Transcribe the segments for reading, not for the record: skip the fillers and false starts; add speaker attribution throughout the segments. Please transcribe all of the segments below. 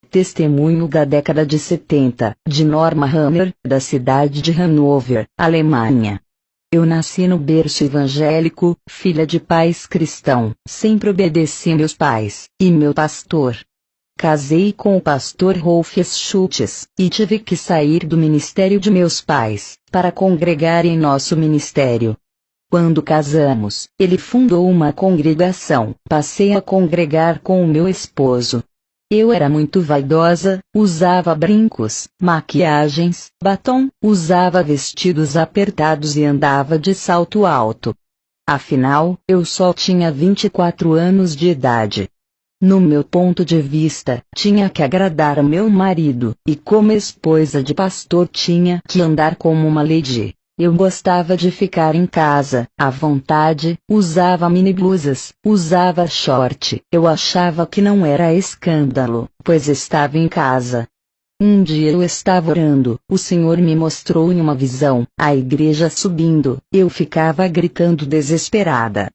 Speaker 1: testemunho da década de 70, de Norma Hammer, da cidade de Hannover, Alemanha. Eu nasci no berço evangélico, filha de pais cristãos, sempre obedeci meus pais, e meu pastor. Casei com o pastor Rolf Schultz, e tive que sair do ministério de meus pais, para congregar em nosso ministério. Quando casamos, ele fundou uma congregação, passei a congregar com o meu esposo. Eu era muito vaidosa, usava brincos, maquiagens, batom, usava vestidos apertados e andava de salto alto. Afinal, eu só tinha 24 anos de idade. No meu ponto de vista, tinha que agradar a meu marido, e como esposa de pastor tinha que andar como uma lady. Eu gostava de ficar em casa, à vontade, usava mini blusas, usava short. Eu achava que não era escândalo, pois estava em casa. Um dia eu estava orando, o Senhor me mostrou em uma visão, a igreja subindo, eu ficava gritando desesperada.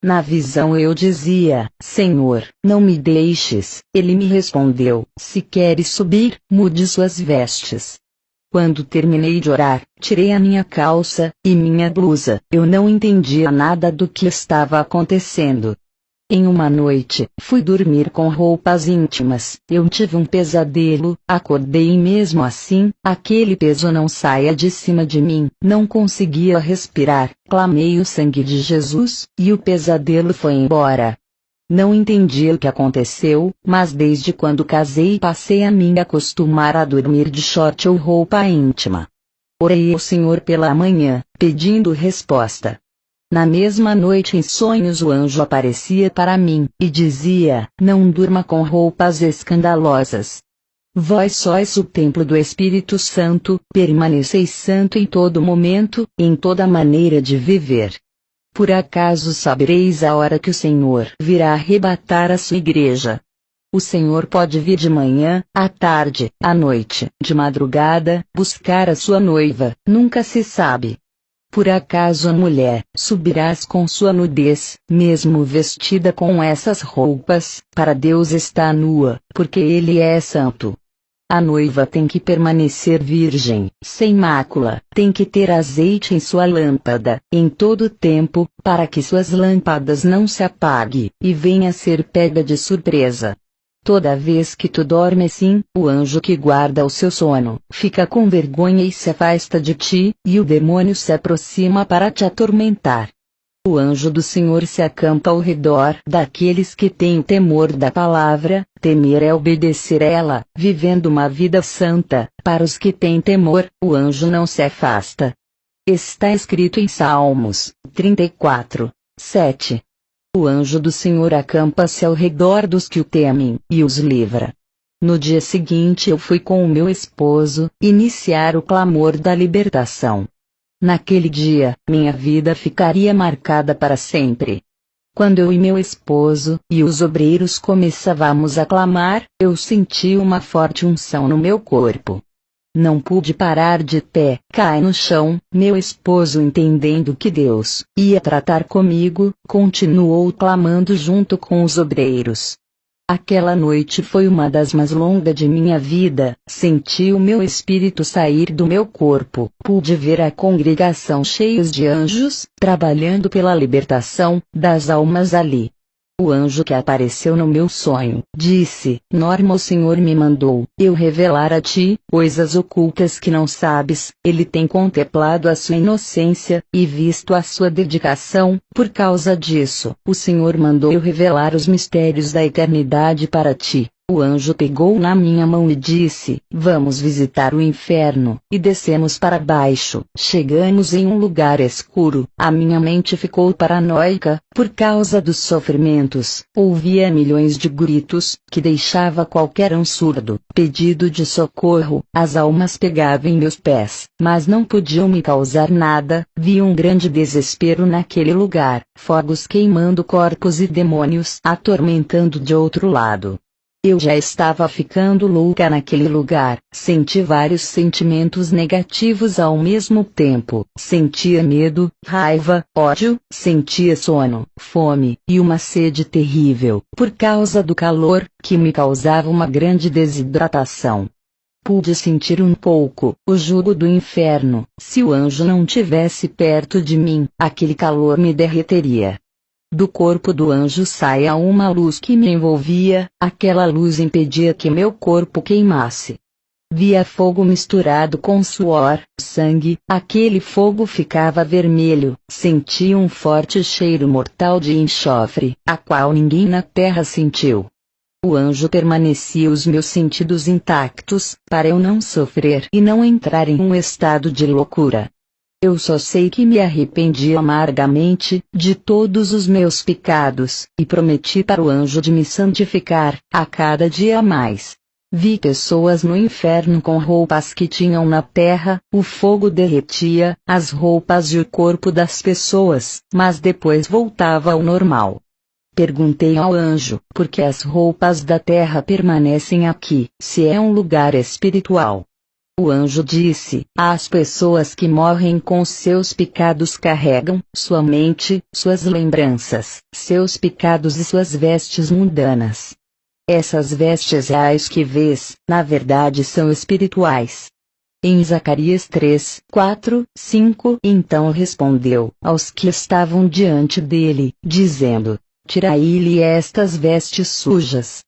Speaker 1: Na visão eu dizia, Senhor, não me deixes. Ele me respondeu, se queres subir, mude suas vestes. Quando terminei de orar, tirei a minha calça e minha blusa. Eu não entendia nada do que estava acontecendo. Em uma noite, fui dormir com roupas íntimas. Eu tive um pesadelo, acordei e mesmo assim, aquele peso não saía de cima de mim, não conseguia respirar. Clamei o sangue de Jesus, e o pesadelo foi embora. Não entendi o que aconteceu, mas desde quando casei passei a me acostumar a dormir de short ou roupa íntima. Orei ao Senhor pela manhã, pedindo resposta. Na mesma noite em sonhos o anjo aparecia para mim, e dizia, não durma com roupas escandalosas. Vós sois o templo do Espírito Santo, permaneceis santo em todo momento, em toda maneira de viver. Por acaso sabereis a hora que o Senhor virá arrebatar a sua igreja? O Senhor pode vir de manhã, à tarde, à noite, de madrugada, buscar a sua noiva, nunca se sabe. Por acaso a mulher subirás com sua nudez, mesmo vestida com essas roupas, para Deus está nua, porque Ele é santo. A noiva tem que permanecer virgem, sem mácula, tem que ter azeite em sua lâmpada, em todo tempo, para que suas lâmpadas não se apaguem, e venha a ser pega de surpresa. Toda vez que tu dormes sim, o anjo que guarda o seu sono, fica com vergonha e se afasta de ti, e o demônio se aproxima para te atormentar. O anjo do Senhor se acampa ao redor daqueles que têm o temor da palavra. Temer é obedecer ela, vivendo uma vida santa. Para os que têm temor, o anjo não se afasta. Está escrito em Salmos 34, 7. O anjo do Senhor acampa-se ao redor dos que o temem, e os livra. No dia seguinte eu fui com o meu esposo, iniciar o clamor da libertação. Naquele dia, minha vida ficaria marcada para sempre. Quando eu e meu esposo, e os obreiros começávamos a clamar, eu senti uma forte unção no meu corpo. Não pude parar de pé, caí no chão. Meu esposo, entendendo que Deus ia tratar comigo, continuou clamando junto com os obreiros. Aquela noite foi uma das mais longas de minha vida. Senti o meu espírito sair do meu corpo. Pude ver a congregação cheios de anjos, trabalhando pela libertação das almas ali. O anjo que apareceu no meu sonho, disse, Norma, o Senhor me mandou eu revelar a ti coisas ocultas que não sabes. Ele tem contemplado a sua inocência, e visto a sua dedicação. Por causa disso, o Senhor mandou eu revelar os mistérios da eternidade para ti. O anjo pegou na minha mão e disse, vamos visitar o inferno, e descemos para baixo. Chegamos em um lugar escuro, a minha mente ficou paranoica, por causa dos sofrimentos. Ouvia milhões de gritos, que deixava qualquer um surdo. Pedido de socorro, as almas pegavam em meus pés, mas não podiam me causar nada. Vi um grande desespero naquele lugar, fogos queimando corpos e demônios atormentando de outro lado. Eu já estava ficando louca naquele lugar, senti vários sentimentos negativos ao mesmo tempo, sentia medo, raiva, ódio, sentia sono, fome, e uma sede terrível, por causa do calor, que me causava uma grande desidratação. Pude sentir um pouco o jugo do inferno. Se o anjo não tivesse perto de mim, aquele calor me derreteria. Do corpo do anjo saía uma luz que me envolvia, aquela luz impedia que meu corpo queimasse. Via fogo misturado com suor, sangue, aquele fogo ficava vermelho, sentia um forte cheiro mortal de enxofre, a qual ninguém na terra sentiu. O anjo permanecia os meus sentidos intactos, para eu não sofrer e não entrar em um estado de loucura. Eu só sei que me arrependi amargamente de todos os meus pecados, e prometi para o anjo de me santificar, a cada dia mais. Vi pessoas no inferno com roupas que tinham na terra, o fogo derretia as roupas e o corpo das pessoas, mas depois voltava ao normal. Perguntei ao anjo, por que as roupas da terra permanecem aqui, se é um lugar espiritual? O anjo disse, as pessoas que morrem com seus pecados carregam, sua mente, suas lembranças, seus pecados e suas vestes mundanas. Essas vestes reais que vês, na verdade são espirituais. Em Zacarias 3, 4, 5, então respondeu aos que estavam diante dele, dizendo, tirai-lhe estas vestes sujas.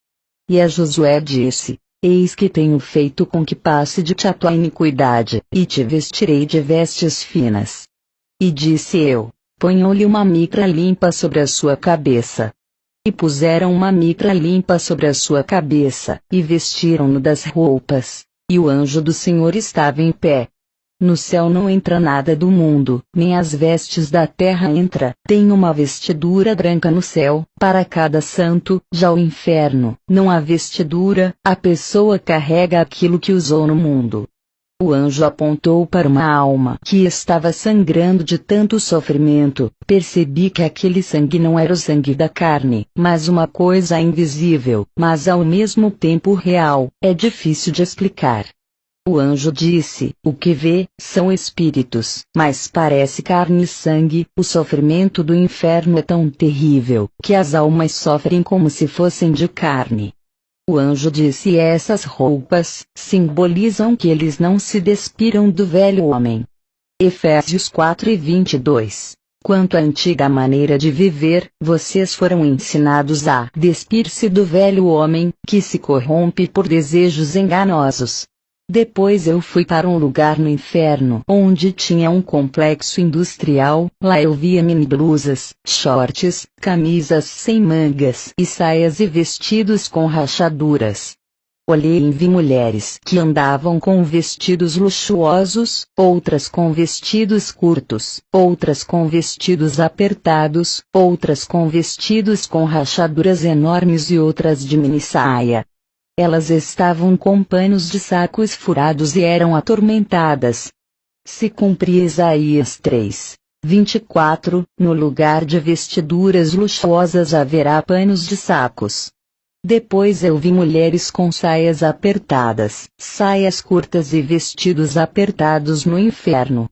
Speaker 1: E a Josué disse, eis que tenho feito com que passe de ti a tua iniquidade, e te vestirei de vestes finas. E disse eu, ponham-lhe uma mitra limpa sobre a sua cabeça. E puseram uma mitra limpa sobre a sua cabeça, e vestiram-no das roupas, e o anjo do Senhor estava em pé. No céu não entra nada do mundo, nem as vestes da terra entra, tem uma vestidura branca no céu, para cada santo, já o inferno, não há vestidura, a pessoa carrega aquilo que usou no mundo. O anjo apontou para uma alma que estava sangrando de tanto sofrimento, percebi que aquele sangue não era o sangue da carne, mas uma coisa invisível, mas ao mesmo tempo real, é difícil de explicar. O anjo disse, o que vê, são espíritos, mas parece carne e sangue, o sofrimento do inferno é tão terrível, que as almas sofrem como se fossem de carne. O anjo disse essas roupas, simbolizam que eles não se despiram do velho homem. Efésios 4:22. Quanto à antiga maneira de viver, vocês foram ensinados a despir-se do velho homem, que se corrompe por desejos enganosos. Depois eu fui para um lugar no inferno onde tinha um complexo industrial, lá eu via mini-blusas, shorts, camisas sem mangas e saias e vestidos com rachaduras. Olhei e vi mulheres que andavam com vestidos luxuosos, outras com vestidos curtos, outras com vestidos apertados, outras com vestidos com rachaduras enormes e outras de mini-saia. Elas estavam com panos de sacos furados e eram atormentadas. Se cumpria Isaías 3, 24, no lugar de vestiduras luxuosas haverá panos de sacos. Depois eu vi mulheres com saias apertadas, saias curtas e vestidos apertados no inferno.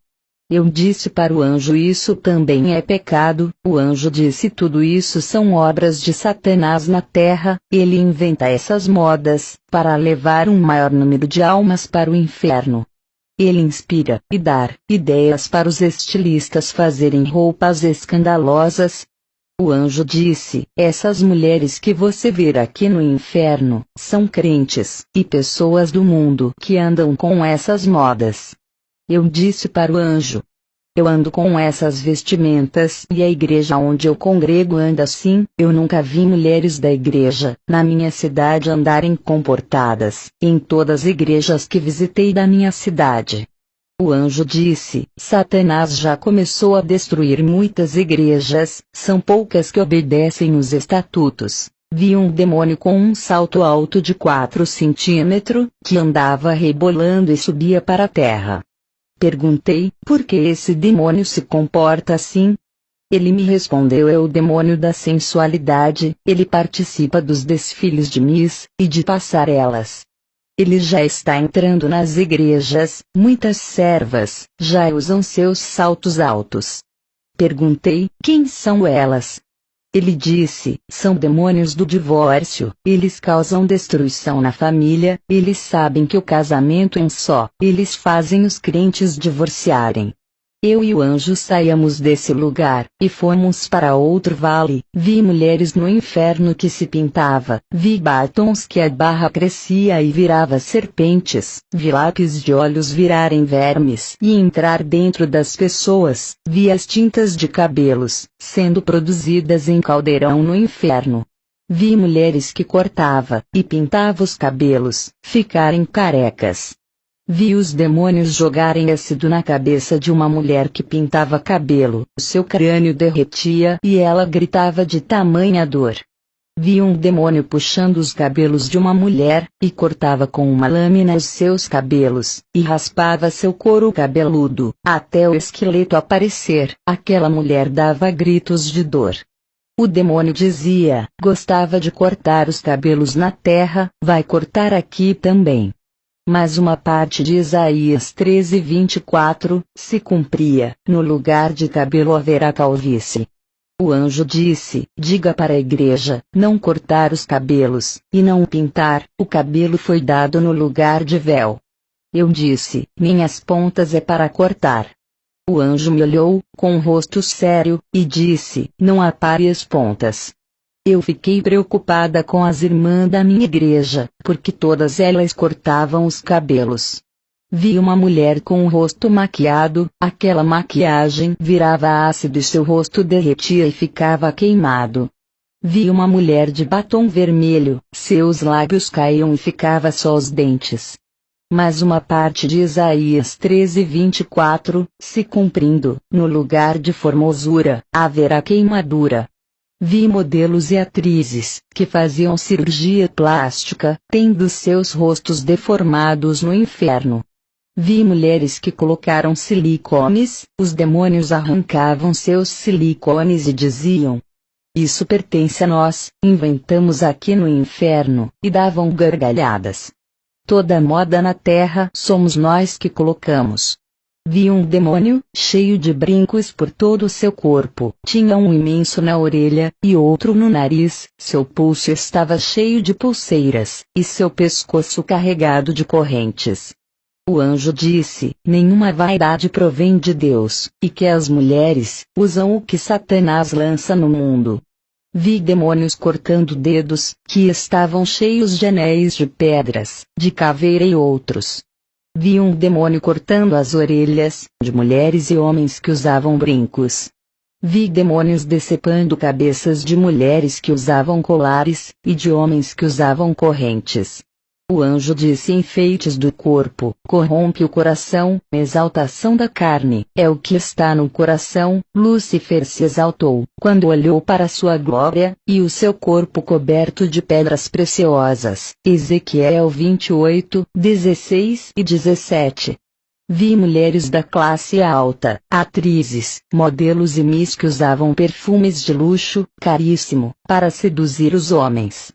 Speaker 1: Eu disse para o anjo isso também é pecado, o anjo disse tudo isso são obras de Satanás na terra, ele inventa essas modas, para levar um maior número de almas para o inferno. Ele inspira e dá ideias para os estilistas fazerem roupas escandalosas. O anjo disse, essas mulheres que você vê aqui no inferno, são crentes, e pessoas do mundo que andam com essas modas. Eu disse para o anjo, eu ando com essas vestimentas e a igreja onde eu congrego anda assim, eu nunca vi mulheres da igreja, na minha cidade andarem comportadas, em todas as igrejas que visitei da minha cidade. O anjo disse, Satanás já começou a destruir muitas igrejas, são poucas que obedecem os estatutos. Vi um demônio com um salto alto de 4 centímetros, que andava rebolando e subia para a terra. Perguntei, por que esse demônio se comporta assim? Ele me respondeu: é o demônio da sensualidade, ele participa dos desfiles de Miss, e de passarelas. Ele já está entrando nas igrejas, muitas servas, já usam seus saltos altos. Perguntei: quem são elas? Ele disse: são demônios do divórcio, eles causam destruição na família, eles sabem que o casamento é um só, eles fazem os crentes divorciarem. Eu e o anjo saímos desse lugar, e fomos para outro vale. Vi mulheres no inferno que se pintava, vi batons que a barra crescia e virava serpentes, vi lápis de olhos virarem vermes e entrar dentro das pessoas, vi as tintas de cabelos, sendo produzidas em caldeirão no inferno. Vi mulheres que cortava, e pintava os cabelos, ficarem carecas. Vi os demônios jogarem ácido na cabeça de uma mulher que pintava cabelo, seu crânio derretia e ela gritava de tamanha dor. Vi um demônio puxando os cabelos de uma mulher, e cortava com uma lâmina os seus cabelos, e raspava seu couro cabeludo, até o esqueleto aparecer. Aquela mulher dava gritos de dor. O demônio dizia: gostava de cortar os cabelos na terra, vai cortar aqui também. Mas uma parte de Isaías 13:24 se cumpria: no lugar de cabelo haverá calvície. O anjo disse: diga para a igreja, não cortar os cabelos, e não pintar, o cabelo foi dado no lugar de véu. Eu disse: minhas pontas é para cortar. O anjo me olhou, com um rosto sério, e disse: não apare as pontas. Eu fiquei preocupada com as irmãs da minha igreja, porque todas elas cortavam os cabelos. Vi uma mulher com o rosto maquiado, aquela maquiagem virava ácido e seu rosto derretia e ficava queimado. Vi uma mulher de batom vermelho, seus lábios caíam e ficava só os dentes. Mas uma parte de Isaías 13:24 se cumprindo: no lugar de formosura, haverá queimadura. Vi modelos e atrizes, que faziam cirurgia plástica, tendo seus rostos deformados no inferno. Vi mulheres que colocaram silicones, os demônios arrancavam seus silicones e diziam: isso pertence a nós, inventamos aqui no inferno, e davam gargalhadas. Toda moda na terra somos nós que colocamos. Vi um demônio, cheio de brincos por todo o seu corpo, tinha um imenso na orelha, e outro no nariz, seu pulso estava cheio de pulseiras, e seu pescoço carregado de correntes. O anjo disse: nenhuma vaidade provém de Deus, e que as mulheres usam o que Satanás lança no mundo. Vi demônios cortando dedos, que estavam cheios de anéis de pedras, de caveira e outros. Vi um demônio cortando as orelhas, de mulheres e homens que usavam brincos. Vi demônios decepando cabeças de mulheres que usavam colares, e de homens que usavam correntes. O anjo disse: enfeites do corpo, corrompe o coração, exaltação da carne, é o que está no coração. Lúcifer se exaltou, quando olhou para sua glória, e o seu corpo coberto de pedras preciosas. Ezequiel 28:16 e 17. Vi mulheres da classe alta, atrizes, modelos e miss que usavam perfumes de luxo, caríssimo, para seduzir os homens.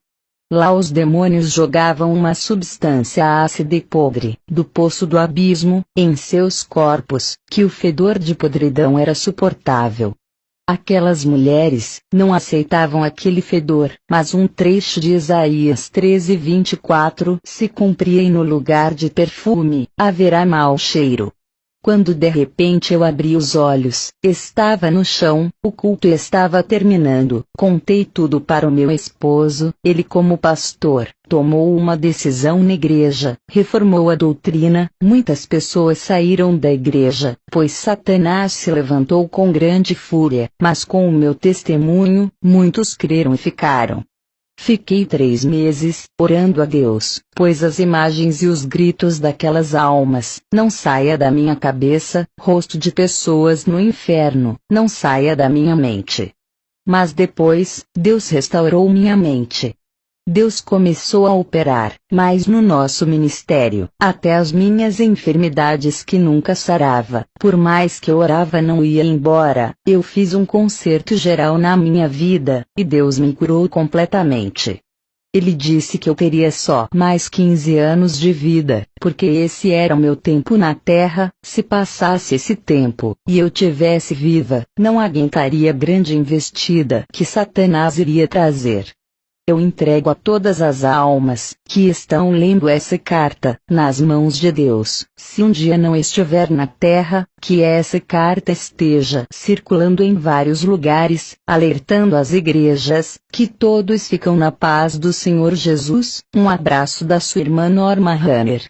Speaker 1: Lá os demônios jogavam uma substância ácida e podre, do poço do abismo, em seus corpos, que o fedor de podridão era suportável. Aquelas mulheres não aceitavam aquele fedor, mas um trecho de Isaías 13:24 se cumpria: e no lugar de perfume, haverá mau cheiro. Quando de repente eu abri os olhos, estava no chão, o culto estava terminando. Contei tudo para o meu esposo, ele, como pastor, tomou uma decisão na igreja, reformou a doutrina. Muitas pessoas saíram da igreja, pois Satanás se levantou com grande fúria, mas com o meu testemunho, muitos creram e ficaram. Fiquei 3 meses, orando a Deus, pois as imagens e os gritos daquelas almas, não saia da minha cabeça, rosto de pessoas no inferno, não saia da minha mente. Mas depois, Deus restaurou minha mente. Deus começou a operar, mas no nosso ministério, até as minhas enfermidades que nunca sarava, por mais que eu orava não ia embora, eu fiz um concerto geral na minha vida, e Deus me curou completamente. Ele disse que eu teria só mais 15 anos de vida, porque esse era o meu tempo na terra. Se passasse esse tempo, e eu tivesse viva, não aguentaria a grande investida que Satanás iria trazer. Eu entrego a todas as almas que estão lendo essa carta nas mãos de Deus. Se um dia não estiver na terra, que essa carta esteja circulando em vários lugares, alertando as igrejas, que todos ficam na paz do Senhor Jesus. Um abraço da sua irmã Norma Runner.